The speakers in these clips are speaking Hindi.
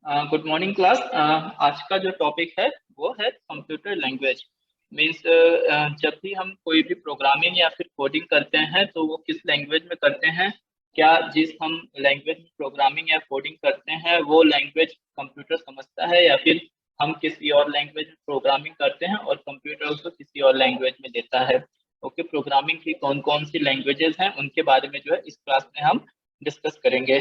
Good morning class. आज का जो टॉपिक है वो है कंप्यूटर लैंग्वेज। मीन्स जब भी हम कोई भी प्रोग्रामिंग या फिर कोडिंग करते हैं तो वो किस लैंग्वेज में करते हैं। क्या जिस हम लैंग्वेज में प्रोग्रामिंग या कोडिंग करते हैं वो लैंग्वेज कंप्यूटर समझता है, या फिर हम किसी और लैंग्वेज में प्रोग्रामिंग करते हैं और कंप्यूटर उसको किसी और लैंग्वेज में देता है। ओके, प्रोग्रामिंग की कौन कौन सी लैंग्वेजेस हैं उनके बारे में जो है इस क्लास में हम डिस्कस करेंगे।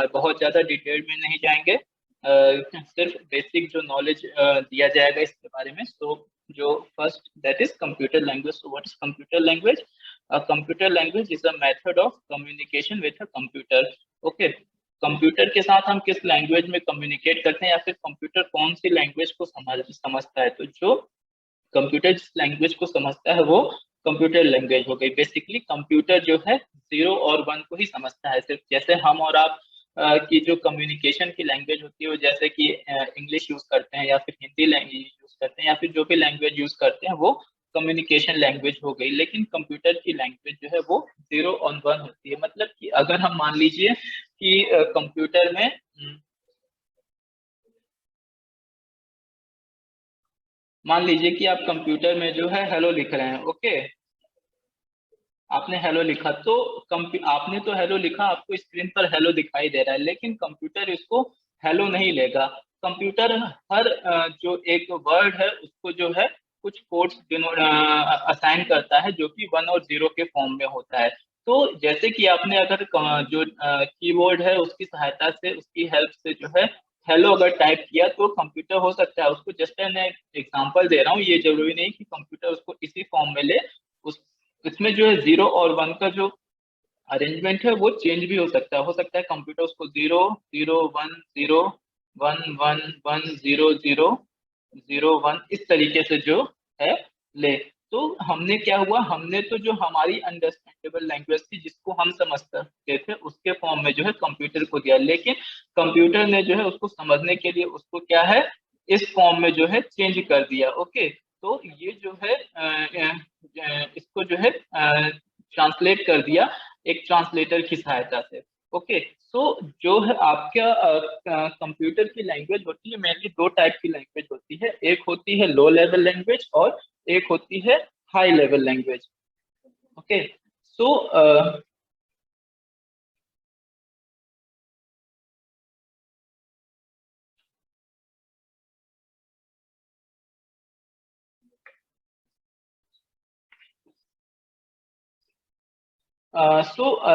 बहुत ज़्यादा डिटेल में नहीं जाएंगे। सिर्फ बेसिक जो नॉलेज दिया जाएगा इसके बारे में। सो जो first that is computer language. So what is computer language? Computer language is a method of communication with a computer. Okay, computer के साथ हम किस लैंग्वेज में कम्युनिकेट करते हैं या फिर कंप्यूटर कौन सी लैंग्वेज को समझता है। तो जो कंप्यूटर जिस लैंग्वेज को समझता है वो कंप्यूटर लैंग्वेज हो गई। बेसिकली कंप्यूटर जो है जीरो और वन को ही समझता है। सिर्फ जैसे हम और आप की जो कम्युनिकेशन की लैंग्वेज होती है वो जैसे कि इंग्लिश यूज करते हैं या फिर हिंदी लैंग्वेज यूज करते हैं या फिर जो भी लैंग्वेज यूज करते हैं वो कम्युनिकेशन लैंग्वेज हो गई। लेकिन कंप्यूटर की लैंग्वेज जो है वो जीरो और वन होती है। मतलब कि अगर हम मान लीजिए कि कंप्यूटर में मान लीजिए कि आप कंप्यूटर में जो है हेलो लिख रहे हैं। ओके, आपने हेलो लिखा तो आपने तो हेलो लिखा, आपको स्क्रीन पर हेलो दिखाई दे रहा है, लेकिन कंप्यूटर इसको हेलो नहीं लेगा। कंप्यूटर हर जो एक वर्ड है उसको जो है कुछ कोड्स असाइन करता है जो कि वन और जीरो के फॉर्म में होता है। तो जैसे कि आपने अगर जो कीबोर्ड है उसकी सहायता से, उसकी हेल्प से जो है हेलो अगर टाइप किया तो कंप्यूटर हो सकता है उसको, जस्ट मैं एग्जांपल दे रहा हूँ, ये जरूरी नहीं कि कंप्यूटर उसको इसी फॉर्म में ले। उस इसमें जो है जीरो और वन का जो अरेंजमेंट है वो चेंज भी हो सकता है कंप्यूटर उसको zero zero one one one zero zero zero one इस तरीके से जो है ले। तो हमने क्या हुआ, हमने तो जो हमारी अंडरस्टैंडेबल लैंग्वेज थी जिसको हम समझते थे उसके फॉर्म में जो है कंप्यूटर को दिया, लेकिन कंप्यूटर ने जो है उसको समझने के लिए उसको क्या है इस फॉर्म में जो है चेंज कर दिया। ओके, तो ये जो है इसको जो है ट्रांसलेट कर दिया एक ट्रांसलेटर की सहायता से। ओके, सो जो है आपका कंप्यूटर की लैंग्वेज होती है, मेनली दो टाइप की लैंग्वेज होती है। एक होती है लो लेवल लैंग्वेज और एक होती है हाई लेवल लैंग्वेज। ओके, सो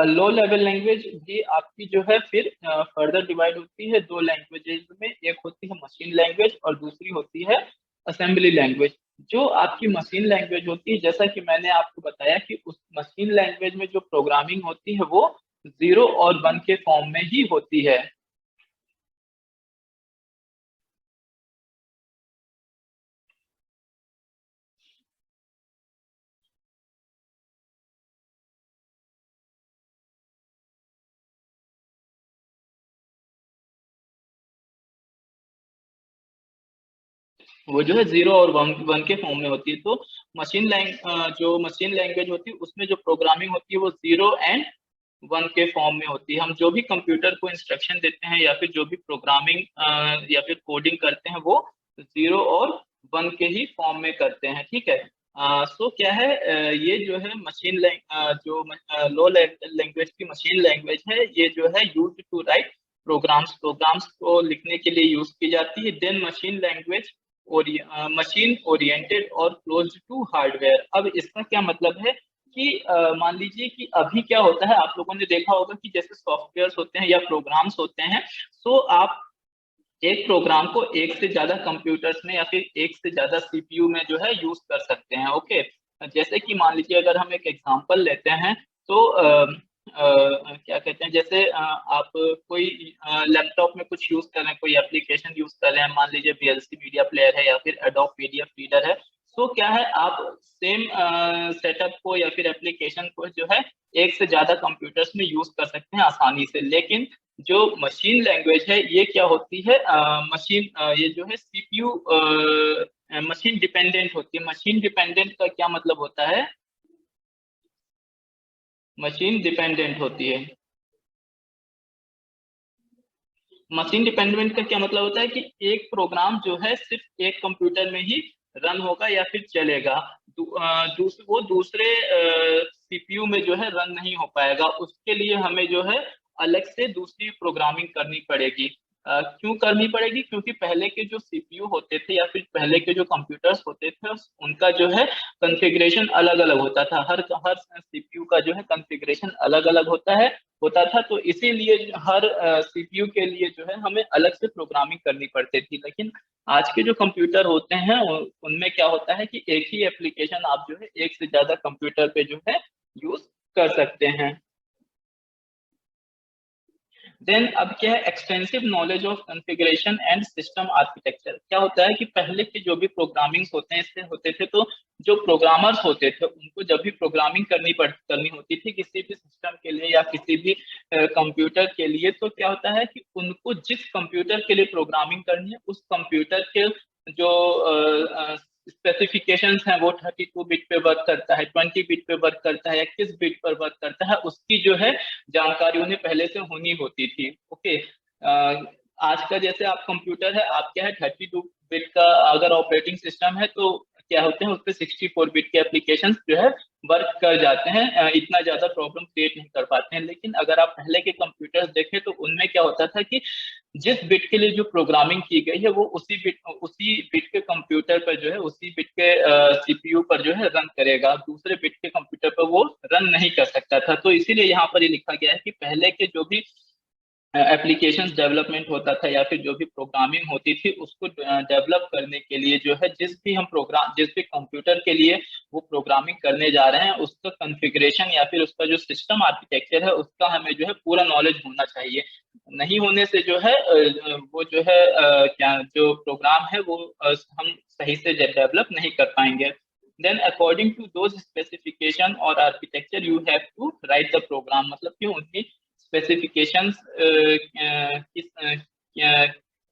लो लेवल लैंग्वेज भी आपकी जो है फिर फर्दर डिवाइड होती है दो लैंग्वेजेस में। एक होती है मशीन लैंग्वेज और दूसरी होती है असेंबली लैंग्वेज। जो आपकी मशीन लैंग्वेज होती है, जैसा कि मैंने आपको बताया कि उस मशीन लैंग्वेज में जो प्रोग्रामिंग होती है वो जीरो और वन के फॉर्म में ही होती है। वो जो है जीरो और वन वन के फॉर्म में होती है। तो जो मशीन लैंग्वेज होती है उसमें जो प्रोग्रामिंग होती है वो जीरो एंड वन के फॉर्म में होती है। हम जो भी कंप्यूटर को इंस्ट्रक्शन देते हैं या फिर जो भी प्रोग्रामिंग या फिर कोडिंग करते हैं वो जीरो और वन के ही फॉर्म में करते हैं। ठीक है। सो क्या है, ये जो है जो लो लैंग्वेज की मशीन लैंग्वेज है ये जो है यूज टू राइट प्रोग्राम्स को लिखने के लिए यूज की जाती है। देन मशीन लैंग्वेज और मशीन ओरिएंटेड और क्लोज टू हार्डवेयर। अब इसका क्या मतलब है कि मान लीजिए कि अभी क्या होता है, आप लोगों ने देखा होगा कि जैसे सॉफ्टवेयर होते हैं या प्रोग्राम्स होते हैं, तो आप एक प्रोग्राम को एक से ज्यादा कंप्यूटर्स में या फिर एक से ज्यादा सीपीयू में जो है यूज कर सकते हैं। ओके, जैसे कि मान लीजिए अगर हम एक एग्जांपल लेते हैं तो क्या कहते हैं, जैसे आप कोई लैपटॉप में कुछ यूज कर रहे हैं, कोई एप्लीकेशन यूज कर रहे हैं, मान लीजिए वीएलसी मीडिया प्लेयर है या फिर एडोब पीडीएफ रीडर है। तो क्या है, आप सेम सेटअप को या फिर एप्लीकेशन को जो है एक से ज्यादा कंप्यूटर्स में यूज कर सकते हैं आसानी से। लेकिन जो मशीन लैंग्वेज है ये क्या होती है, ये जो है सीपीयू मशीन डिपेंडेंट होती है। मशीन डिपेंडेंट का क्या मतलब होता है? मशीन डिपेंडेंट होती है। मशीन डिपेंडेंट का क्या मतलब होता है कि एक प्रोग्राम जो है सिर्फ एक कंप्यूटर में ही रन होगा या फिर चलेगा, वो दूसरे सीपीयू में जो है रन नहीं हो पाएगा। उसके लिए हमें जो है अलग से दूसरी प्रोग्रामिंग करनी पड़ेगी। क्यों करनी पड़ेगी? क्योंकि पहले के जो सीपीयू होते थे या फिर पहले के जो कंप्यूटर्स होते थे उनका जो है कॉन्फ़िगरेशन अलग अलग होता था। हर हर सीपीयू का जो है कॉन्फ़िगरेशन अलग अलग होता था। तो इसीलिए हर सीपीयू के लिए जो है हमें अलग से प्रोग्रामिंग करनी पड़ती थी। लेकिन आज के जो कंप्यूटर होते हैं उनमें क्या होता है कि एक ही एप्लीकेशन आप जो है एक से ज्यादा कंप्यूटर पे जो है यूज कर सकते हैं। देन अब क्या है, extensive knowledge of configuration and system architecture. क्या होता है कि पहले के जो भी प्रोग्रामिंग्स होते हैं इससे होते थे, तो जो प्रोग्रामर्स होते थे उनको जब भी प्रोग्रामिंग करनी होती थी किसी भी सिस्टम के लिए या किसी भी कंप्यूटर के लिए, तो क्या होता है कि उनको जिस कंप्यूटर के लिए प्रोग्रामिंग करनी है उस कंप्यूटर के जो स्पेसिफिकेशंस हैं वो 32 बिट पे वर्क करता है, 20 बिट पे वर्क करता है या किस बिट पर वर्क करता है, उसकी जो है जानकारी उन्हें पहले से होनी होती थी। ओके, आज का जैसे आप कंप्यूटर है, आप क्या है 32 बिट का अगर ऑपरेटिंग सिस्टम है तो क्या होते हैं उस पर 64 बिट के एप्लीकेशन जो है वर्क कर जाते हैं, इतना ज्यादा प्रॉब्लम क्रिएट नहीं कर पाते हैं। लेकिन अगर आप पहले के कंप्यूटर्स देखें तो उनमें क्या होता था कि जिस बिट के लिए जो प्रोग्रामिंग की गई है वो उसी बिट के कंप्यूटर पर जो है उसी बिट के सीपीयू पर जो है रन करेगा, दूसरे बिट के कंप्यूटर पर वो रन नहीं कर सकता था। तो इसीलिए यहाँ पर ये लिखा गया है कि पहले के जो भी एप्लीकेशंस डेवलपमेंट होता था या फिर जो भी प्रोग्रामिंग होती थी उसको डेवलप करने के लिए जो है जिस भी कंप्यूटर के लिए वो प्रोग्रामिंग करने जा रहे हैं उसका कॉन्फ़िगरेशन या फिर उसका जो सिस्टम आर्किटेक्चर है उसका हमें जो है पूरा नॉलेज होना चाहिए। नहीं होने से जो है वो जो है क्या जो प्रोग्राम है वो हम सही से डेवलप नहीं कर पाएंगे। Then according to those specification और architecture you have to write the program, मतलब कि उनकी स्पेसिफिकेशंस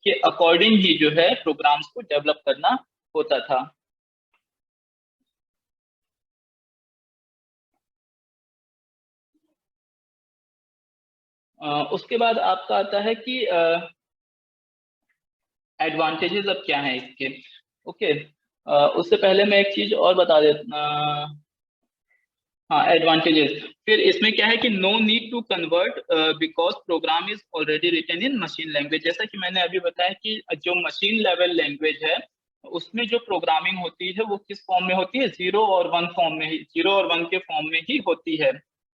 के अकॉर्डिंग ही जो है प्रोग्राम्स को डेवलप करना होता था। उसके बाद आपका आता है कि एडवांटेजेस अब क्या है इसके। ओके, उससे पहले मैं एक चीज और बता देता। हाँ, एडवांटेजेस। फिर इसमें क्या है कि no need to convert because program is already written in machine language. जैसा कि मैंने अभी बताया कि जो मशीन लेवल लैंग्वेज है उसमें जो प्रोग्रामिंग होती है वो किस फॉर्म में होती है, जीरो और वन फॉर्म में ही, जीरो और वन के फॉर्म में ही होती है।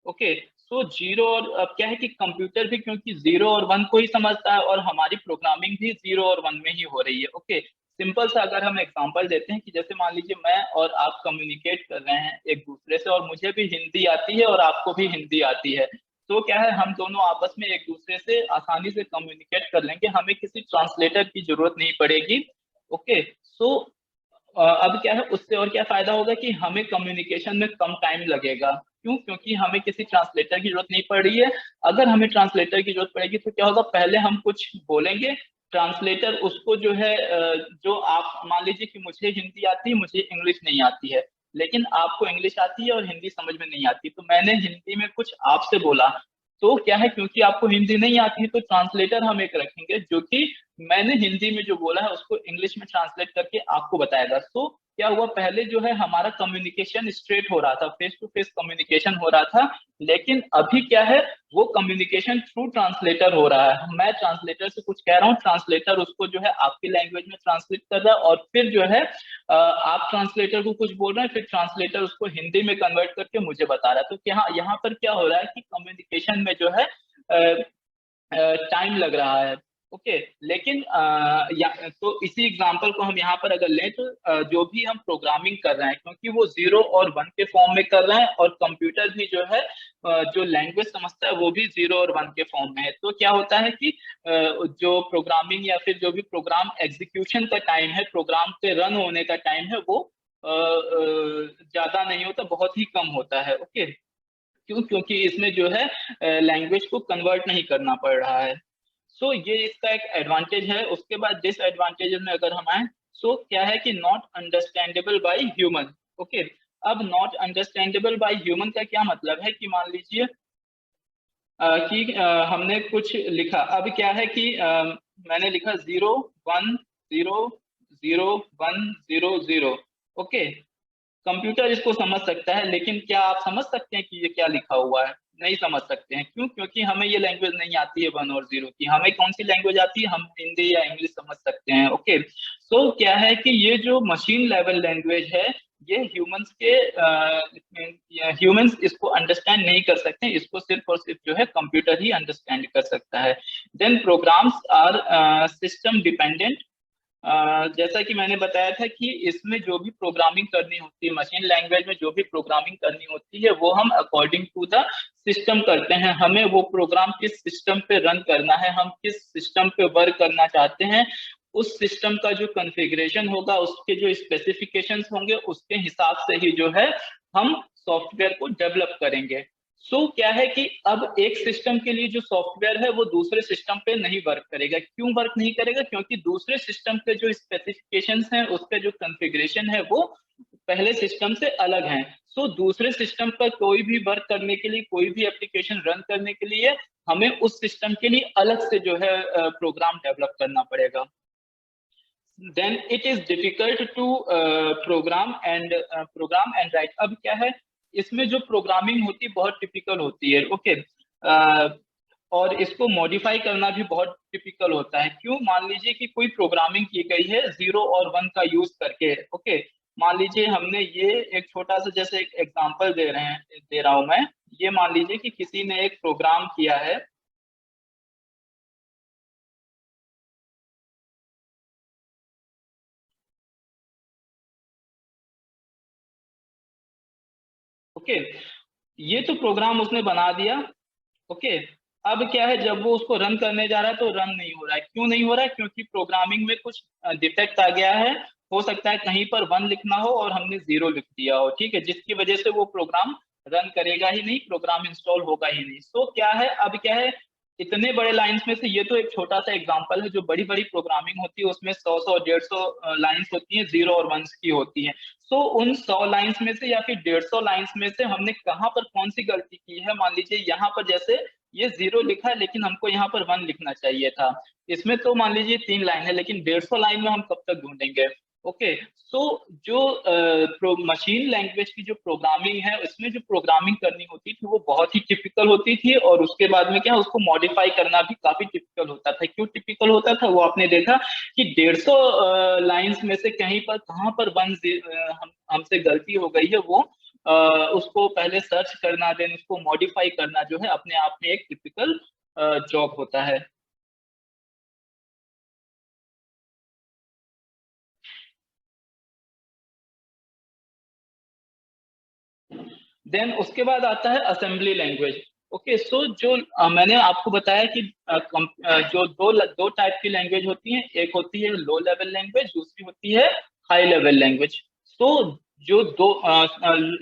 ओके, सो जीरो और अब क्या है कि कंप्यूटर भी क्योंकि जीरो और वन को ही समझता है और हमारी प्रोग्रामिंग भी जीरो और वन में ही हो रही है। ओके, सिंपल सा अगर हम एग्जांपल देते हैं कि जैसे मान लीजिए मैं और आप कम्युनिकेट कर रहे हैं एक दूसरे से और मुझे भी हिंदी आती है और आपको भी हिंदी आती है, तो क्या है हम दोनों आपस में एक दूसरे से आसानी से कम्युनिकेट कर लेंगे, हमें किसी ट्रांसलेटर की जरूरत नहीं पड़ेगी। ओके, सो अब क्या है उससे और क्या फायदा होगा कि हमें कम्युनिकेशन में कम टाइम लगेगा। क्यों? क्योंकि हमें किसी ट्रांसलेटर की जरूरत नहीं पड़ रही है। अगर हमें ट्रांसलेटर की जरूरत पड़ेगी तो क्या होगा, पहले हम कुछ बोलेंगे, ट्रांसलेटर उसको जो है जो आप मान लीजिए कि मुझे हिंदी आती है, मुझे इंग्लिश नहीं आती है, लेकिन आपको इंग्लिश आती है और हिंदी समझ में नहीं आती, तो मैंने हिंदी में कुछ आपसे बोला, तो क्या है क्योंकि आपको हिंदी नहीं आती है तो ट्रांसलेटर हम एक रखेंगे जो कि मैंने हिंदी में जो बोला है उसको इंग्लिश में ट्रांसलेट करके आपको बताएगा। तो क्या हुआ, पहले जो है हमारा कम्युनिकेशन स्ट्रेट हो रहा था, फेस टू फेस कम्युनिकेशन हो रहा था, लेकिन अभी क्या है वो कम्युनिकेशन थ्रू ट्रांसलेटर हो रहा है। मैं ट्रांसलेटर से कुछ कह रहा हूँ, ट्रांसलेटर उसको जो है आपकी लैंग्वेज में ट्रांसलेट कर रहा है और फिर जो है आप ट्रांसलेटर को कुछ बोल रहे हैं, फिर ट्रांसलेटर उसको हिंदी में कन्वर्ट करके मुझे बता रहा है। तो क्या यहाँ पर क्या हो रहा है कि कम्युनिकेशन में जो है टाइम लग रहा है। ओके, लेकिन तो इसी एग्जांपल को हम यहाँ पर अगर लें तो जो भी हम प्रोग्रामिंग कर रहे हैं क्योंकि वो जीरो और वन के फॉर्म में कर रहे हैं और कंप्यूटर भी जो है जो लैंग्वेज समझता है वो भी जीरो और वन के फॉर्म में है, तो क्या होता है कि जो प्रोग्रामिंग या फिर जो भी प्रोग्राम एग्जीक्यूशन का टाइम है, प्रोग्राम के रन होने का टाइम है, वो ज्यादा नहीं होता, बहुत ही कम होता है। ओके, क्यों? क्योंकि इसमें जो है लैंग्वेज को कन्वर्ट नहीं करना पड़ रहा है। सो ये इसका एक एडवांटेज है। उसके बाद डिसएडवांटेजेस में अगर हम आए, सो क्या है कि not understandable by human. Okay, अब नॉट अंडरस्टैंडेबल बाय ह्यूमन का क्या मतलब है कि मान लीजिए कि हमने कुछ लिखा, अब क्या है कि मैंने लिखा 0 1 0 0 1 0 0। ओके, कंप्यूटर इसको समझ सकता है, लेकिन क्या आप समझ सकते हैं कि ये क्या लिखा हुआ है? नहीं समझ सकते हैं। क्यों? क्योंकि हमें ये लैंग्वेज नहीं आती है 1 और 0 की। हमें कौन सी लैंग्वेज आती है? हम हिंदी या इंग्लिश समझ सकते हैं। ओके, सो क्या है कि ये जो मशीन लेवल लैंग्वेज है, ये ह्यूमंस इसको अंडरस्टैंड नहीं कर सकते। इसको सिर्फ और सिर्फ जो है कंप्यूटर ही अंडरस्टैंड कर सकता है। Then programs are system dependent. जैसा कि मैंने बताया था कि इसमें जो भी प्रोग्रामिंग करनी होती है, मशीन लैंग्वेज में जो भी प्रोग्रामिंग करनी होती है, वो हम अकॉर्डिंग टू द सिस्टम करते हैं। हमें वो प्रोग्राम किस सिस्टम पे रन करना है, हम किस सिस्टम पे वर्क करना चाहते हैं, उस सिस्टम का जो कॉन्फ़िगरेशन होगा, उसके जो स्पेसिफिकेशंस होंगे, उसके हिसाब से ही जो है हम सॉफ्टवेयर को डेवलप करेंगे। सो क्या है कि अब एक सिस्टम के लिए जो सॉफ्टवेयर है वो दूसरे सिस्टम पे नहीं वर्क करेगा। क्यों वर्क नहीं करेगा? क्योंकि दूसरे सिस्टम के जो स्पेसिफिकेशंस हैं, उसका जो कॉन्फ़िगरेशन है, वो पहले सिस्टम से अलग है। सो दूसरे सिस्टम पर कोई भी वर्क करने के लिए, कोई भी एप्लीकेशन रन करने के लिए, हमें उस सिस्टम के लिए अलग से जो है प्रोग्राम डेवलप करना पड़ेगा। Then it is difficult to program and write. अब क्या है, इसमें जो प्रोग्रामिंग होती है बहुत टिपिकल होती है। ओके, और इसको मॉडिफाई करना भी बहुत टिपिकल होता है। क्यों? मान लीजिए कि कोई प्रोग्रामिंग की गई है 0 और 1 का यूज करके। ओके, मान लीजिए हमने ये एक छोटा सा, जैसे एक एग्जांपल दे रहा हूं मैं। ये मान लीजिए कि किसी ने एक प्रोग्राम किया है। ओके, ये तो प्रोग्राम उसने बना दिया। ओके, अब क्या है, जब वो उसको रन करने जा रहा है तो रन नहीं हो रहा है। क्यों नहीं हो रहा है? क्योंकि प्रोग्रामिंग में कुछ डिफेक्ट आ गया है। हो सकता है कहीं पर 1 लिखना हो और हमने 0 लिख दिया हो, ठीक है, जिसकी वजह से वो प्रोग्राम रन करेगा ही नहीं, प्रोग्राम इंस्टॉल होगा ही नहीं। सो क्या है, अब क्या है, इतने बड़े लाइंस में से ये तो एक छोटा सा एग्जांपल है। जो बड़ी बड़ी प्रोग्रामिंग होती है उसमें 100 150 लाइंस होती हैं, 0 और 1 की होती हैं। सो उन 100 लाइंस में से या फिर 150 लाइंस में से हमने कहाँ पर कौन सी गलती की है? मान लीजिए यहाँ पर जैसे ये 0 लिखा है, लेकिन हमको यहाँ पर 1 लिखना चाहिए था। इसमें तो मान लीजिए 3 लाइन है, लेकिन 150 लाइन में हम कब तक ढूंढेंगे? ओके, सो जो मशीन लैंग्वेज की जो प्रोग्रामिंग है, उसमें जो प्रोग्रामिंग करनी होती थी वो बहुत ही टिपिकल होती थी। और उसके बाद में क्या, उसको मॉडिफाई करना भी काफी टिपिकल होता था। क्यों टिपिकल होता था? वो आपने देखा कि 150 लाइंस में से कहीं पर कहाँ पर हमसे गलती हो गई है, वो उसको पहले सर्च करना, देन उसको मॉडिफाई करना जो है अपने आप में एक टिपिकल जॉब होता है। देन उसके बाद आता है असेंबली लैंग्वेज। ओके, सो जो मैंने आपको बताया कि जो दो टाइप की लैंग्वेज होती हैं, एक होती है लो लेवल लैंग्वेज, दूसरी होती है हाई लेवल लैंग्वेज। तो जो दो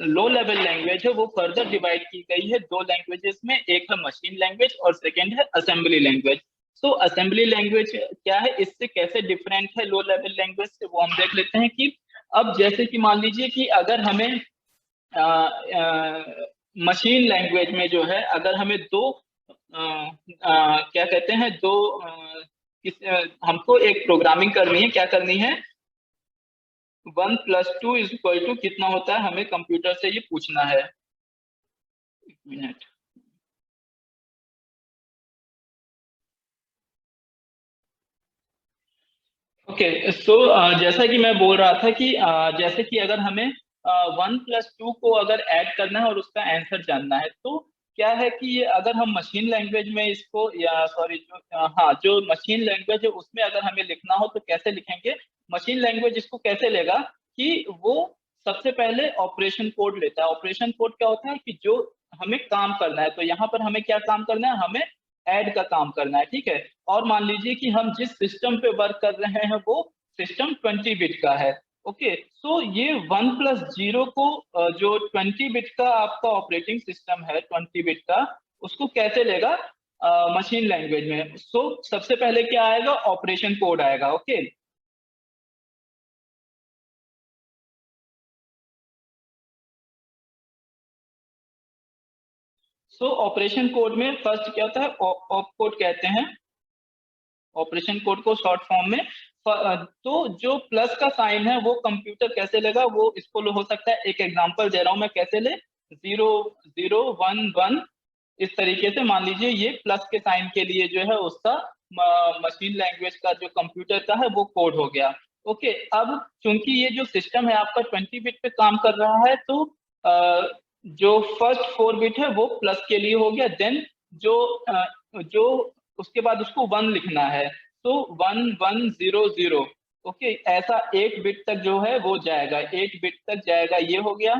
लो लेवल लैंग्वेज है वो फर्दर डिवाइड की गई है दो लैंग्वेजेस में। एक है मशीन लैंग्वेज और सेकेंड है असेंबली लैंग्वेज। सो असेंबली लैंग्वेज क्या है, इससे कैसे डिफरेंट है लो लेवल लैंग्वेज से, वो हम देख लेते हैं। कि अब जैसे कि मान लीजिए कि अगर हमें मशीन लैंग्वेज में जो है, अगर हमें क्या कहते हैं, हमको एक प्रोग्रामिंग करनी है। क्या करनी है? 1 + 2 = कितना होता है, हमें कंप्यूटर से ये पूछना है। एक मिनट। ओके, सो जैसा कि मैं बोल रहा था कि जैसे कि अगर हमें 1 + 2 को अगर ऐड करना है और उसका आंसर जानना है, तो क्या है कि ये अगर हम मशीन लैंग्वेज में इसको, या सॉरी, हाँ, जो मशीन लैंग्वेज है उसमें अगर हमें लिखना हो तो कैसे लिखेंगे? मशीन लैंग्वेज इसको कैसे लेगा कि वो सबसे पहले ऑपरेशन कोड लेता है। ऑपरेशन कोड क्या होता है कि जो हमें काम करना है, तो यहाँ पर हमें क्या काम करना है? हमें ऐड का काम करना है, ठीक है। और मान लीजिए कि हम जिस सिस्टम पे वर्क कर रहे हैं वो सिस्टम 20 बिट का है। ओके, सो ये 1 + 0 को जो 20 बिट का आपका ऑपरेटिंग सिस्टम है, 20 बिट का, उसको कैसे लेगा मशीन लैंग्वेज में? सो सबसे पहले क्या आएगा? ऑपरेशन कोड आएगा। ओके, सो ऑपरेशन कोड में फर्स्ट क्या होता है? ऑप कोड कहते हैं। ऑपरेशन कोड को शॉर्ट फॉर्म में। तो जो प्लस का साइन है वो कंप्यूटर कैसे लेगा, वो इसको हो सकता है, एक एग्जांपल दे रहा हूं मैं कैसे ले, 0 0 1 1 इस तरीके से मान लीजिए ये प्लस के साइन के लिए जो है उसका मशीन लैंग्वेज का जो कंप्यूटर का है वो कोड हो गया। ओके, अब चूंकि ये जो सिस्टम है आपका 20 बिट पे काम कर रहा है, तो जो फर्स्ट 4 बिट है वो प्लस के लिए हो गया, देन जो जो उसके बाद उसको 1 लिखना है, तो 1 1 0 0। ओके, ऐसा 8 बिट तक जो है वो जाएगा, 8 बिट तक जाएगा, ये हो गया।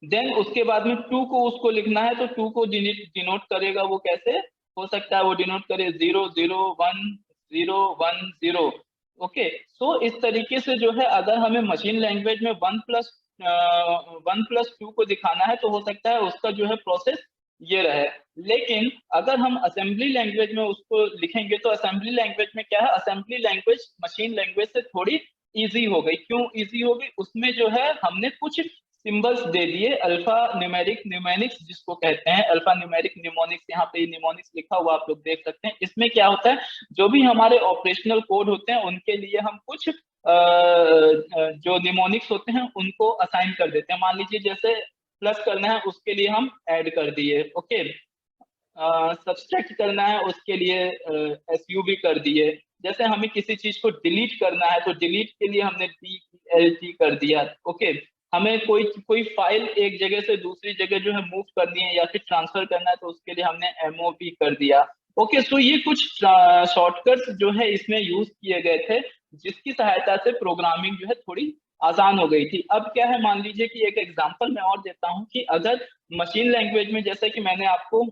देन उसके बाद में 2 को उसको लिखना है, तो 2 को डिनोट करेगा वो कैसे हो सकता है, वो डिनोट करे 0 0 1 0 1 0। ओके, सो इस तरीके से जो है अगर हमें मशीन लैंग्वेज में 1 + 2 को दिखाना है तो हो सकता है उसका जो है प्रोसेस ये रहे। लेकिन अगर हम असेंबली लैंग्वेज में उसको लिखेंगे तो असेंबली लैंग्वेज में क्या है, असेंबली लैंग्वेज मशीन लैंग्वेज से थोड़ी इजी हो गई। क्यों इजी हो गई, उसमें जो है हमने कुछ सिंबल्स दे दिए, अल्फा न्यूमेरिक न्यूमेनिक्स जिसको कहते हैं, अल्फा न्यूमेरिक निमोनिक्स, यहाँ पे निमोनिक्स लिखा हुआ आप लोग देख सकते हैं। इसमें क्या होता है, जो भी हमारे ऑपरेशनल कोड होते हैं उनके लिए हम कुछ जो निमोनिक्स होते हैं उनको असाइन कर देते हैं। मान लीजिए जैसे प्लस करना है उसके लिए हम ऐड कर दिए, ओके, सब्सट्रैक्ट करना है उसके लिए SUB कर दिए, जैसे हमें किसी चीज को डिलीट करना है तो डिलीट के लिए हमने DELT कर दिया। ओके, हमें कोई कोई फाइल एक जगह से दूसरी जगह जो है मूव करनी है या फिर ट्रांसफर करना है तो उसके लिए हमने MOV कर दिया। ओके, सो ये कुछ शॉर्टकट्स जो है इसमें यूज किए गए थे, जिसकी सहायता से प्रोग्रामिंग जो है थोड़ी आसान हो गई थी। अब क्या है, मान लीजिए कि एक एग्जांपल मैं और देता हूं कि अगर मशीन लैंग्वेज में, जैसे कि मैंने आपको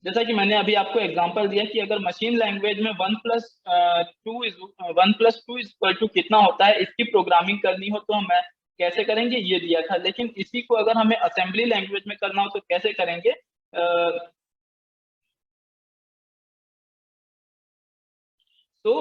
जैसा कि मैंने अभी आपको एग्जांपल दिया कि अगर मशीन लैंग्वेज में 1 + 2 कितना होता है इसकी प्रोग्रामिंग करनी हो तो हम कैसे करेंगे, ये दिया था। लेकिन इसी को अगर हमें असेंबली लैंग्वेज में करना हो तो कैसे करेंगे, तो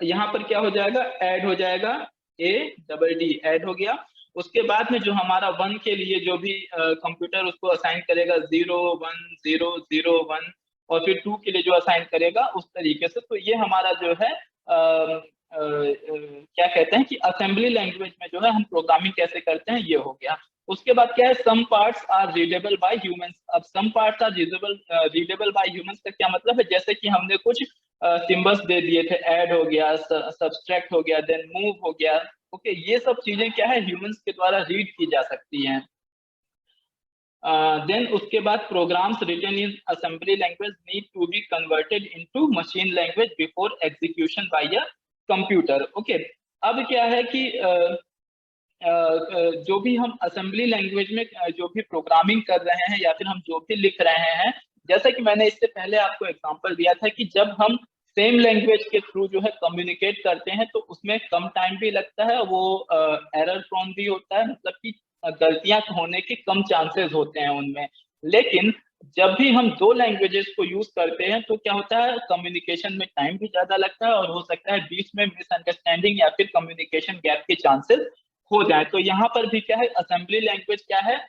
यहाँ पर क्या हो जाएगा, ऐड हो जाएगा, ADD ऐड हो गया। उसके बाद में जो हमारा 1 के लिए जो भी कंप्यूटर उसको असाइन करेगा 0 1 0 0 1, और फिर 2 के लिए जो असाइन करेगा उस तरीके से, तो ये हमारा जो है क्या कहते हैं कि असेंबली लैंग्वेज में जो है हम प्रोग्रामिंग कैसे करते हैं, ये हो गया। उसके बाद क्या है, some parts are readable by humans. अब some parts are readable by humans का क्या मतलब है, जैसे कि हमने कुछ सिंबल्स दे दिए थे, ऐड हो गया, सब्सट्रैक्ट हो गया, देन मूव हो गया। ओके, ये सब चीजें क्या है ह्यूमंस के द्वारा रीड की जा सकती हैं। देन उसके बाद programs written in assembly language need to be converted into machine language before execution by a computer. Okay, अब क्या है कि जो भी हम असेंबली लैंग्वेज में जो भी प्रोग्रामिंग कर रहे हैं या फिर हम जो भी लिख रहे हैं, जैसा कि मैंने इससे पहले आपको एग्जांपल दिया था कि जब हम सेम लैंग्वेज के थ्रू जो है कम्युनिकेट करते हैं तो उसमें कम टाइम भी लगता है, वो एरर प्रोन भी होता है, मतलब कि गलतियां होने के कम चांसेस होते हैं उनमें। लेकिन जब भी हम दो लैंग्वेजेस को यूज करते हैं तो क्या होता है, कम्युनिकेशन में टाइम भी ज्यादा लगता है और हो सकता है बीच में मिसअंडरस्टैंडिंग या फिर कम्युनिकेशन गैप के चांसेस हो जाए। तो यहाँ पर भी क्या है, असेंबली लैंग्वेज क्या है,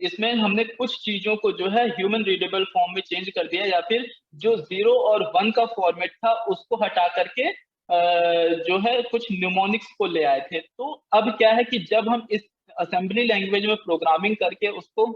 इसमें हमने कुछ चीजों को जो है ह्यूमन रीडेबल फॉर्म में चेंज कर दिया, या फिर जो 0 और 1 का फॉर्मेट था उसको हटा करके जो है कुछ न्यूमोनिक्स को ले आए थे। तो अब क्या है कि जब हम इस असेंबली लैंग्वेज में प्रोग्रामिंग करके उसको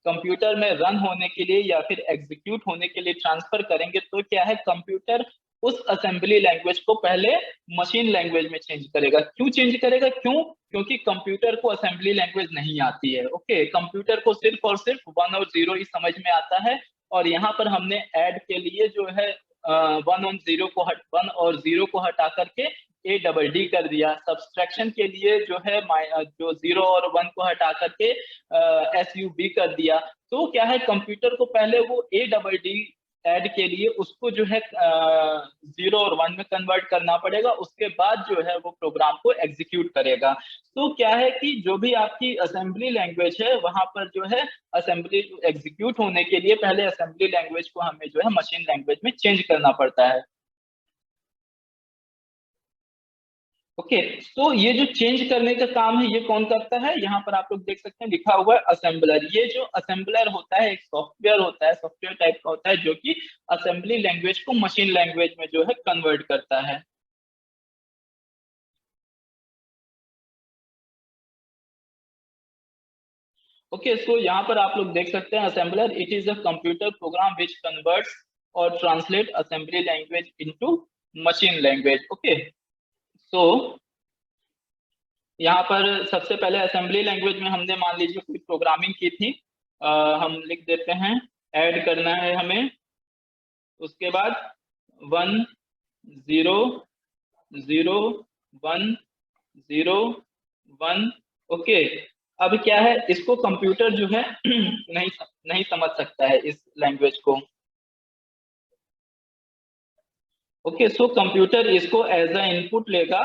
कंप्यूटर में रन होने के लिए या फिर एग्जीक्यूट होने के लिए ट्रांसफर करेंगे, तो क्या है, कंप्यूटर उस असेंबली लैंग्वेज को पहले मशीन लैंग्वेज में चेंज करेगा। क्यों चेंज करेगा, क्यों, क्योंकि कंप्यूटर को असेंबली लैंग्वेज नहीं आती है। ओके, कंप्यूटर को सिर्फ और सिर्फ 1 और 0 ही समझ में आता है। और यहाँ पर हमने ऐड के लिए जो है 1 और 0 को हटा करके ADD कर दिया। सब्सट्रैक्शन के लिए जो है जो 0 और 1 को हटा करके SUB कर दिया। तो क्या है, कंप्यूटर को पहले वो ADD ऐड के लिए उसको जो है 0 और 1 में कन्वर्ट करना पड़ेगा, उसके बाद जो है वो प्रोग्राम को एग्जीक्यूट करेगा। तो क्या है कि जो भी आपकी असेंबली लैंग्वेज है वहां पर जो है असेंबली एग्जीक्यूट होने के लिए पहले असेंबली लैंग्वेज को हमें जो है मशीन लैंग्वेज में चेंज करना पड़ता है। ओके। तो ये जो चेंज करने का काम है ये कौन करता है, यहाँ पर आप लोग देख सकते हैं लिखा हुआ है असेंबलर। ये जो असेंबलर होता है एक सॉफ्टवेयर होता है, सॉफ्टवेयर टाइप का होता है जो कि असेंबली लैंग्वेज को मशीन लैंग्वेज में जो है कन्वर्ट करता है। ओके, सो यहाँ पर आप लोग देख सकते हैं assembler it is a computer program which converts और translate assembly language into machine language. Okay, so यहाँ पर सबसे पहले असेंबली लैंग्वेज में हमने मान लीजिए कोई प्रोग्रामिंग की थी, हम लिख देते हैं ऐड करना है हमें, उसके बाद 1 0 0 1 0 1। ओके, अब क्या है इसको कंप्यूटर जो है नहीं नहीं समझ सकता है इस लैंग्वेज को। ओके, सो कंप्यूटर इसको एज अ इनपुट लेगा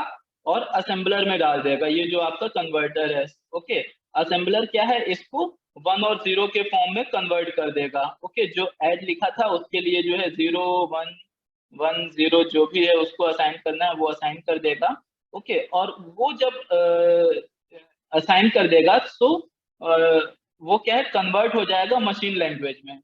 और असेंबलर में डाल देगा, ये जो आपका कन्वर्टर है। ओके, असेंबलर क्या है इसको 1 और 0 के फॉर्म में कन्वर्ट कर देगा। ओके, जो ऐड लिखा था उसके लिए जो है 0 1 1 0 जो भी है उसको असाइन करना है वो असाइन कर देगा। ओके, और वो जब असाइन कर देगा तो वो क्या है कन्वर्ट हो जाएगा मशीन लैंग्वेज में।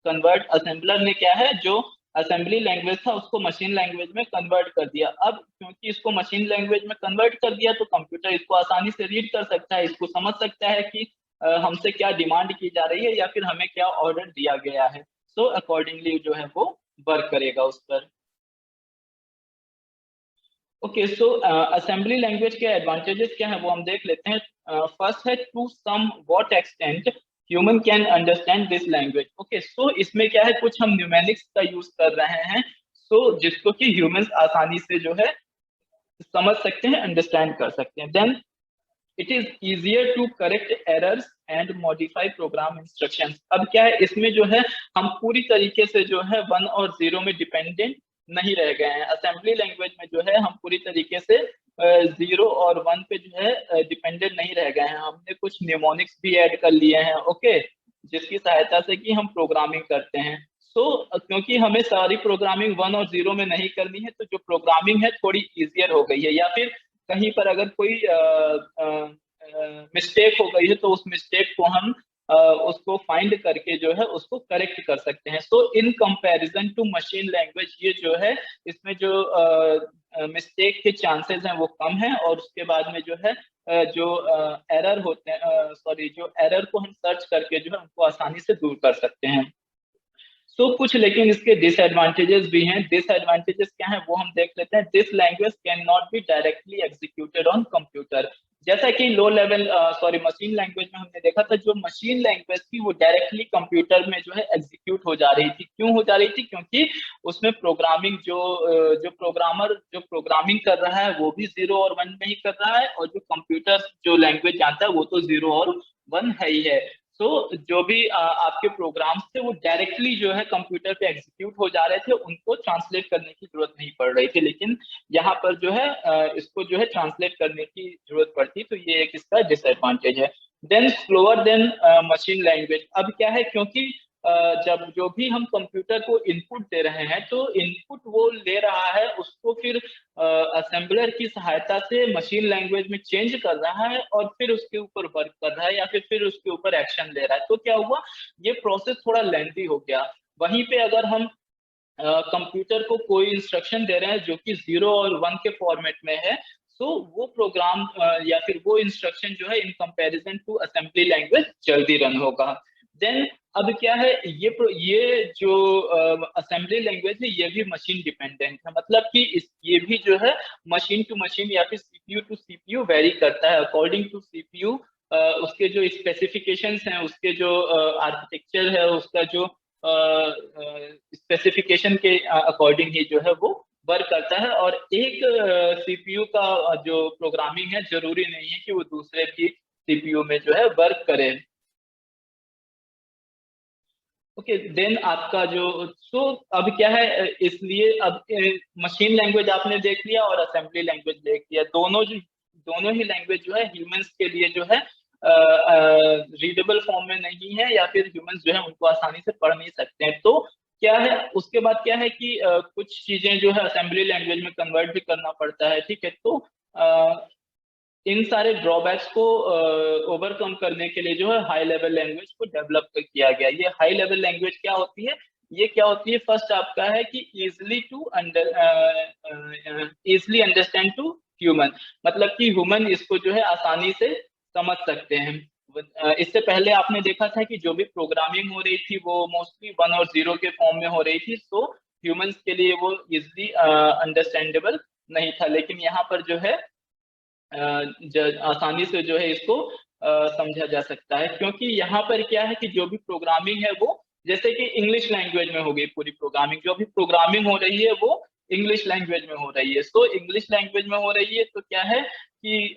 कन्वर्ट असेंबलर ने क्या है जो असेंबली लैंग्वेज था उसको मशीन लैंग्वेज में कन्वर्ट कर दिया। अब क्योंकि इसको मशीन लैंग्वेज में कन्वर्ट कर दिया तो कंप्यूटर इसको आसानी से रीड कर सकता है, इसको समझ सकता है कि हमसे क्या डिमांड की जा रही है या फिर हमें क्या ऑर्डर दिया गया है। सो अकॉर्डिंगली जो है वो वर्क करेगा उस पर। ओके, सो असेंबली लैंग्वेज के एडवांटेजेस क्या है वो हम देख लेते हैं। फर्स्ट है to some what extent human can understand this language. Okay, so इसमें क्या है कुछ हम न्यूमेरिक्स का यूज कर रहे हैं, सो जिसको कि ह्यूमंस आसानी से जो है समझ सकते हैं, अंडरस्टैंड कर सकते हैं। Then it is easier to correct errors and modify program instructions. अब क्या है इसमें जो है हम पूरी तरीके से जो है 1 और 0 में डिपेंडेंट नहीं रह गए हैं। असेंबली लैंग्वेज में जो है हम पूरी तरीके से 0 और 1 पे जो है डिपेंडेंट नहीं रह गए हैं, हमने कुछ निमोनिक्स भी ऐड कर लिए हैं। ओके, जिसकी सहायता से कि हम प्रोग्रामिंग करते हैं। सो क्योंकि हमें सारी प्रोग्रामिंग 1 और 0 में नहीं करनी है तो जो प्रोग्रामिंग है थोड़ी इजियर हो गई है, या फिर कहीं पर अगर कोई मिस्टेक हो गई है तो उस मिस्टेक को हम उसको फाइंड करके जो है उसको करेक्ट कर सकते हैं। So in comparison to machine language ये जो है इसमें जो मिस्टेक के चांसेस हैं वो कम है, और उसके बाद में जो है जो एरर होते हैं, सॉरी, जो एरर को हम सर्च करके जो है उनको आसानी से दूर कर सकते हैं। सो कुछ लेकिन इसके डिसएडवांटेजेस भी हैं। डिसएडवांटेजेस क्या है वो हम देख लेते हैं। This language can not be directly executed on computer. जैसा कि low level sorry machine language में हमने देखा था, जो मशीन लैंग्वेज थी वो डायरेक्टली कंप्यूटर में जो है एग्जीक्यूट हो जा रही थी। क्यों हो जा रही थी? क्योंकि उसमें प्रोग्रामिंग जो प्रोग्रामर जो प्रोग्रामिंग कर रहा है वो भी 0 और 1 में ही कर रहा है, और जो कंप्यूटर जो लैंग्वेज जानता है वो तो 0 और 1 है ही है। तो जो भी आपके प्रोग्राम्स थे वो डायरेक्टली जो है कंप्यूटर पे एग्जीक्यूट हो जा रहे थे, उनको ट्रांसलेट करने की जरूरत नहीं पड़ रही थी। लेकिन यहाँ पर जो है इसको जो है ट्रांसलेट करने की जरूरत पड़ती, तो ये एक इसका डिसएडवांटेज है। Then slower than machine language. अब क्या है क्योंकि जब जो भी हम कंप्यूटर को इनपुट दे रहे हैं तो इनपुट वो ले रहा है उसको फिर असेंबलर की सहायता से मशीन लैंग्वेज में चेंज कर रहा है और फिर उसके ऊपर वर्क कर रहा है या फिर उसके ऊपर एक्शन ले रहा है। तो क्या हुआ, ये प्रोसेस थोड़ा लेंथी हो गया। वहीं पे अगर हम कंप्यूटर को कोई इंस्ट्रक्शन दे रहे हैं जो कि 0 और 1 के फॉर्मेट में है, तो वो प्रोग्राम या फिर वो इंस्ट्रक्शन जो है in comparison to assembly language जल्दी रन होगा। देन अब क्या है ये जो असेंबली लैंग्वेज है ये भी मशीन डिपेंडेंट है, मतलब कि ये भी जो है मशीन टू मशीन या फिर सीपीयू टू सीपीयू वेरी करता है। अकॉर्डिंग टू सीपीयू उसके जो स्पेसिफिकेशंस हैं, उसके जो आर्किटेक्चर है, उसका जो स्पेसिफिकेशन के अकॉर्डिंग ही जो है वो वर्क करता है। और एक सीपीयू का जो प्रोग्रामिंग है जरूरी नहीं है कि वो दूसरे की सीपीयू में जो है वर्क करे। ओके, देन आपका जो अब क्या है इसलिए अब मशीन लैंग्वेज आपने देख लिया और असेंबली लैंग्वेज देख लिया, दोनों ही लैंग्वेज जो है ह्यूमंस के लिए जो है रीडेबल फॉर्म में नहीं है, या फिर ह्यूमंस जो है उनको आसानी से पढ़ नहीं सकते हैं। तो क्या है उसके बाद क्या है कि कुछ चीजें जो है असेंबली लैंग्वेज में कन्वर्ट भी करना पड़ता है, ठीक है। तो इन सारे ड्रॉबैक्स को ओवरकम करने के लिए जो है हाई लेवल लैंग्वेज को डेवलप किया गया। ये हाई लेवल लैंग्वेज क्या होती है? ये क्या होती है? फर्स्ट आपका है कि इजली अंडरस्टैंड टू ह्यूमन, मतलब कि ह्यूमन इसको जो है आसानी से समझ सकते हैं। इससे पहले आपने देखा था कि जो भी प्रोग्रामिंग हो रही थी वो मोस्टली 1 और 0 के फॉर्म में हो रही थी, तो ह्यूमंस के लिए वो इजली अंडरस्टैंडेबल नहीं था। लेकिन यहाँ पर जो है आसानी से जो है इसको समझा जा सकता है, क्योंकि यहाँ पर क्या है कि जो भी प्रोग्रामिंग है वो जैसे कि इंग्लिश लैंग्वेज में हो गई पूरी प्रोग्रामिंग, जो भी प्रोग्रामिंग हो रही है वो इंग्लिश लैंग्वेज में हो रही है। सो इंग्लिश लैंग्वेज में हो रही है तो क्या है कि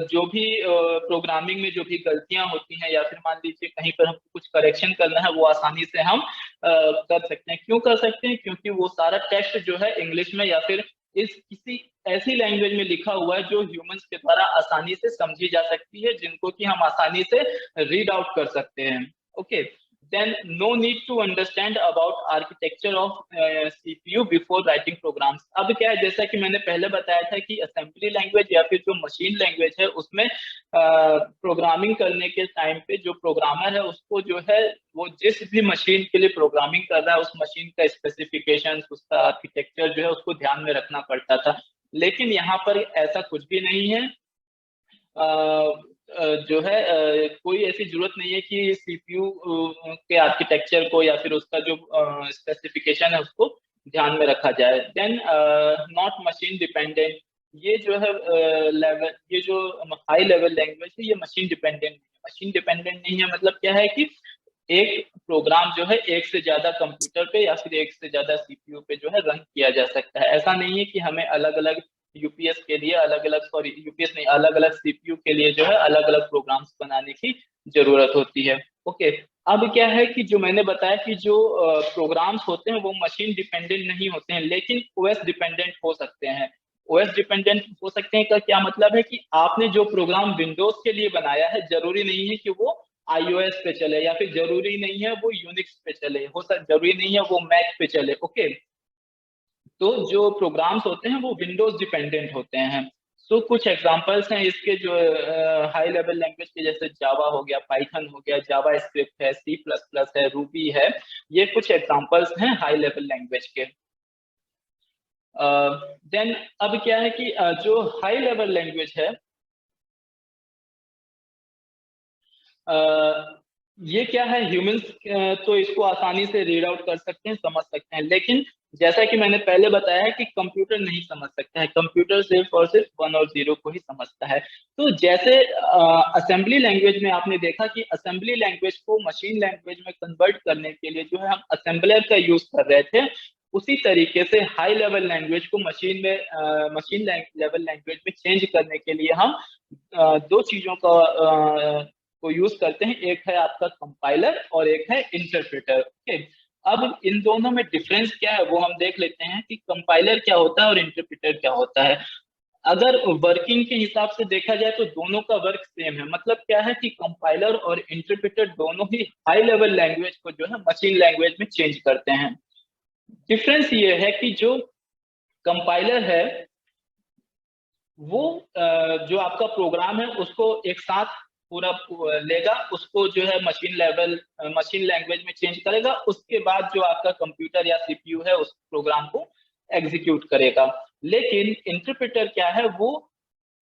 जो भी प्रोग्रामिंग में जो भी गलतियां होती हैं या फिर मान लीजिए कहीं पर हमको कुछ करेक्शन करना है, वो आसानी से हम कर सकते हैं। क्यों कर सकते हैं? क्योंकि वो सारा टेक्स्ट जो है इंग्लिश में या फिर इस किसी ऐसी लैंग्वेज में लिखा हुआ है जो ह्यूमंस के द्वारा आसानी से समझी जा सकती है, जिनको कि हम आसानी से रीड आउट कर सकते हैं। Okay, then no need to understand about architecture of CPU before writing programs। अब क्या है, जैसा कि मैंने पहले बताया था कि असेंबली लैंग्वेज या फिर जो मशीन लैंग्वेज है उसमें प्रोग्रामिंग करने के टाइम पे जो प्रोग्रामर है उसको जो है वो जिस भी मशीन के लिए प्रोग्रामिंग कर रहा है उस मशीन का स्पेसिफिकेशन, उसका आर्किटेक्चर जो है उसको ध्यान में रखना पड़ता था। लेकिन यहाँ पर ऐसा कुछ भी नहीं है। जो है कोई ऐसी जरूरत नहीं है कि सीपीयू के आर्किटेक्चर को या फिर उसका जो स्पेसिफिकेशन है उसको ध्यान में रखा जाए। देन नॉट मशीन डिपेंडेंट, ये जो है लेवल, ये जो हाई लेवल लैंग्वेज है ये मशीन डिपेंडेंट नहीं है। मशीन डिपेंडेंट नहीं है मतलब क्या है कि एक प्रोग्राम जो है एक से ज्यादा कंप्यूटर पे या फिर एक से ज्यादा सीपीयू पे जो है रन किया जा सकता है। ऐसा नहीं है कि हमें अलग अलग यूपीएस के लिए अलग अलग, सॉरी यूपीएस नहीं, अलग अलग सीपीयू के लिए जो है अलग अलग प्रोग्राम्स बनाने की जरूरत होती है। ओके, अब क्या है कि जो मैंने बताया कि जो प्रोग्राम्स होते हैं वो मशीन डिपेंडेंट नहीं होते हैं, लेकिन ओएस डिपेंडेंट हो सकते हैं। ओएस डिपेंडेंट हो सकते हैं का क्या मतलब है कि आपने जो प्रोग्राम विंडोज के लिए बनाया है जरूरी नहीं है कि वो आईओएस पे चले, या फिर जरूरी नहीं है वो यूनिक्स पे चले, जरूरी नहीं है वो मैक पे चले। ओके, तो जो प्रोग्राम्स होते हैं वो विंडोज डिपेंडेंट होते हैं। सो कुछ एग्जांपल्स हैं इसके जो हाई लेवल लैंग्वेज के, जैसे जावा हो गया, पाइथन हो गया, जावा स्क्रिप्ट है, सी प्लस प्लस है, रूबी है। ये कुछ एग्जांपल्स हैं हाई लेवल लैंग्वेज के। देन अब क्या है कि जो हाई लेवल लैंग्वेज है ये क्या है, ह्यूमंस तो इसको आसानी से रीड आउट कर सकते हैं, समझ सकते हैं, लेकिन जैसा कि मैंने पहले बताया है कि कंप्यूटर नहीं समझ सकता है। कंप्यूटर सिर्फ और सिर्फ 1 और 0 को ही समझता है। तो जैसे असेंबली लैंग्वेज में आपने देखा कि असेंबली लैंग्वेज को मशीन लैंग्वेज में कन्वर्ट करने के लिए जो है हम असेंबलर का यूज कर रहे थे, उसी तरीके से हाई लेवल लैंग्वेज को मशीन लेवल लैंग्वेज में चेंज करने के लिए हम दो चीजों का को यूज करते हैं। एक है आपका कंपाइलर और एक है इंटरप्रेटर। ओके, अब इन दोनों में डिफरेंस क्या है वो हम देख लेते हैं कि कंपाइलर क्या होता है और इंटरप्रेटर क्या होता है। अगर वर्किंग के हिसाब से देखा जाए तो दोनों का वर्क सेम है। मतलब क्या है कि कंपाइलर और इंटरप्रेटर दोनों ही हाई लेवल लैंग्वेज को जो है मशीन लैंग्वेज में चेंज करते हैं। डिफरेंस ये है कि जो कंपाइलर है वो जो आपका प्रोग्राम है उसको एक साथ पूरा लेगा, उसको जो है मशीन लैंग्वेज में चेंज करेगा, उसके बाद जो आपका कंप्यूटर या सीपीयू है उस प्रोग्राम को एग्जीक्यूट करेगा। लेकिन इंटरप्रेटर क्या है, वो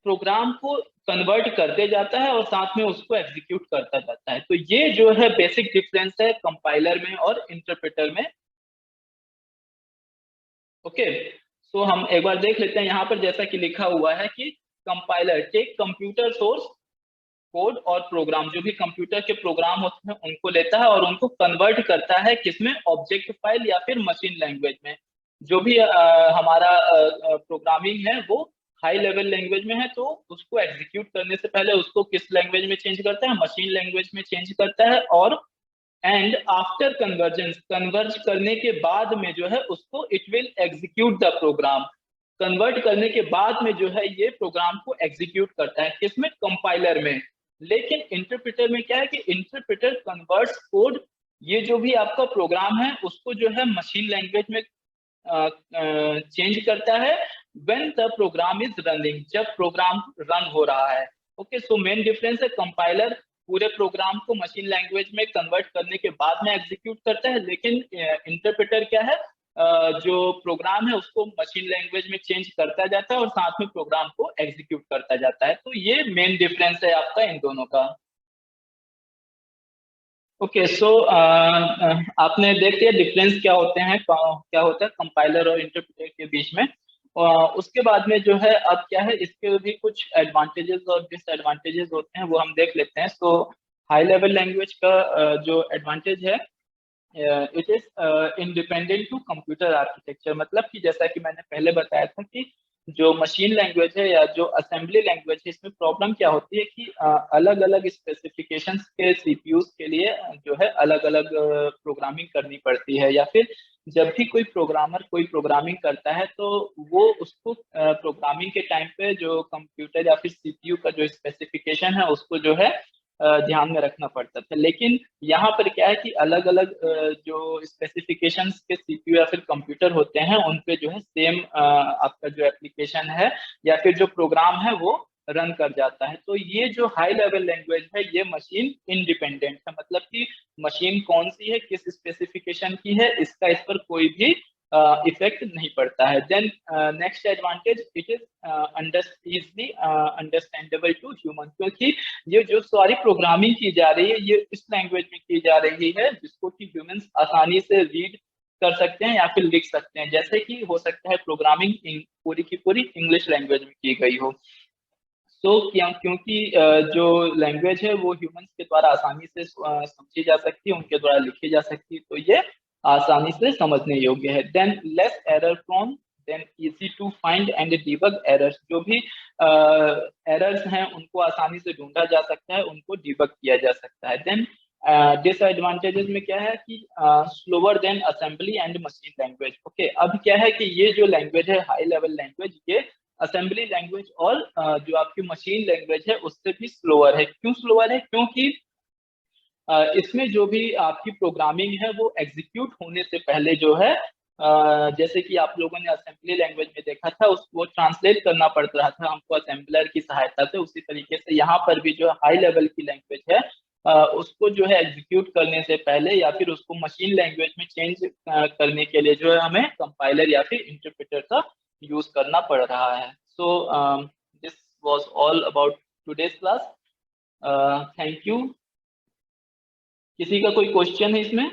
प्रोग्राम को कन्वर्ट करते जाता है और साथ में उसको एग्जीक्यूट करता जाता है। तो ये जो है बेसिक डिफरेंस है कंपाइलर में और इंटरप्रेटर में। ओके, सो हम एक बार देख लेते हैं यहाँ पर, जैसा कि लिखा हुआ है कि compiler take computer source code और प्रोग्राम, जो भी कंप्यूटर के प्रोग्राम होते हैं उनको लेता है और उनको कन्वर्ट करता है किसमें, ऑब्जेक्ट फाइल या फिर मशीन लैंग्वेज में। जो भी हमारा प्रोग्रामिंग है वो हाई लेवल लैंग्वेज में है, तो उसको एग्जीक्यूट करने से पहले उसको किस लैंग्वेज में चेंज करता है, मशीन लैंग्वेज में चेंज करता है। और एंड आफ्टर कन्वर्जेंस, कन्वर्ज करने के बाद में जो है उसको it will execute the program. Convert करने के बाद में जो है ये प्रोग्राम को एग्जीक्यूट करता है किसमें, कंपाइलर में। लेकिन इंटरप्रेटर में क्या है कि इंटरप्रेटर कन्वर्ट्स कोड, ये जो भी आपका प्रोग्राम है उसको जो है मशीन लैंग्वेज में चेंज करता है when the program is running, जब प्रोग्राम रन हो रहा है। ओके, सो मेन डिफरेंस है, कंपाइलर पूरे प्रोग्राम को मशीन लैंग्वेज में कन्वर्ट करने के बाद में एग्जीक्यूट करता है, लेकिन इंटरप्रेटर क्या है, जो प्रोग्राम है उसको मशीन लैंग्वेज में चेंज करता जाता है और साथ में प्रोग्राम को एग्जीक्यूट करता जाता है। तो ये मेन डिफरेंस है आपका इन दोनों का। ओके, सो आपने देख लिया डिफरेंस क्या होते हैं, क्या होता है कंपाइलर और इंटरप्रेटर के बीच में। उसके बाद में जो है, अब क्या है, इसके भी कुछ एडवांटेजेस और डिसएडवांटेजेस होते हैं, वो हम देख लेते हैं। सो हाई लेवल लैंग्वेज का जो एडवांटेज है, it is independent to computer architecture. मतलब कि जैसा कि मैंने पहले बताया था कि जो मशीन लैंग्वेज है या जो असेंबली लैंग्वेज है, इसमें प्रॉब्लम क्या होती है कि अलग अलग स्पेसिफिकेशंस के सीपीयूज के लिए जो है अलग अलग प्रोग्रामिंग करनी पड़ती है, या फिर जब भी कोई प्रोग्रामर कोई प्रोग्रामिंग करता है तो वो उसको प्रोग्रामिंग के टाइम पे जो कंप्यूटर या फिर सीपीयू का जो स्पेसिफिकेशन है उसको जो है ध्यान में रखना पड़ता था। लेकिन यहाँ पर क्या है कि अलग अलग जो स्पेसिफिकेशंस के सीपीयू या फिर कंप्यूटर होते हैं, उन पे जो है सेम आपका जो एप्लीकेशन है या फिर जो प्रोग्राम है वो रन कर जाता है। तो ये जो हाई लेवल लैंग्वेज है, ये मशीन इंडिपेंडेंट है। मतलब कि मशीन कौन सी है, किस स्पेसिफिकेशन की है, इसका इस पर कोई भी इफेक्ट नहीं पड़ता है। Then next advantage, it is easily understandable to human, क्योंकि ये जो सारी प्रोग्रामिंग की जा रही है ये इस लैंग्वेज में की जा रही है जिसको कि ह्यूमंस आसानी से रीड कर सकते हैं या फिर लिख सकते हैं। जैसे कि हो सकता है प्रोग्रामिंग पूरी की पूरी इंग्लिश लैंग्वेज में की गई हो। सो क्योंकि जो लैंग्वेज है वो ह्यूमंस के द्वारा आसानी से समझी जा सकती है, उनके द्वारा लिखी जा सकती है, तो ये आसानी से समझने योग्य है। Then less error prone, then easy to find and debug errors. जो भी एरर्स हैं उनको आसानी से ढूंढा जा सकता है, उनको डिबग किया जा सकता है। देन डिसएडवांटेजेस में क्या है कि slower then assembly and machine language. Okay, अब क्या है कि ये जो लैंग्वेज है हाई लेवल लैंग्वेज, ये असेंबली लैंग्वेज और जो आपकी मशीन लैंग्वेज है उससे भी स्लोअर है। क्यों स्लोअर है? क्योंकि इसमें जो भी आपकी प्रोग्रामिंग है वो एग्जीक्यूट होने से पहले जो है, जैसे कि आप लोगों ने असेंबली लैंग्वेज में देखा था, उसको ट्रांसलेट करना पड़ रहा था हमको असेंबलर की सहायता से, उसी तरीके से यहाँ पर भी जो हाई लेवल की लैंग्वेज है उसको जो है एग्जीक्यूट करने से पहले या फिर उसको मशीन लैंग्वेज में चेंज करने के लिए जो है हमें कंपाइलर या फिर इंटरप्रेटर का यूज करना पड़ रहा है। So this was all about today's class. Thank you. किसी का कोई क्वेश्चन है इसमें?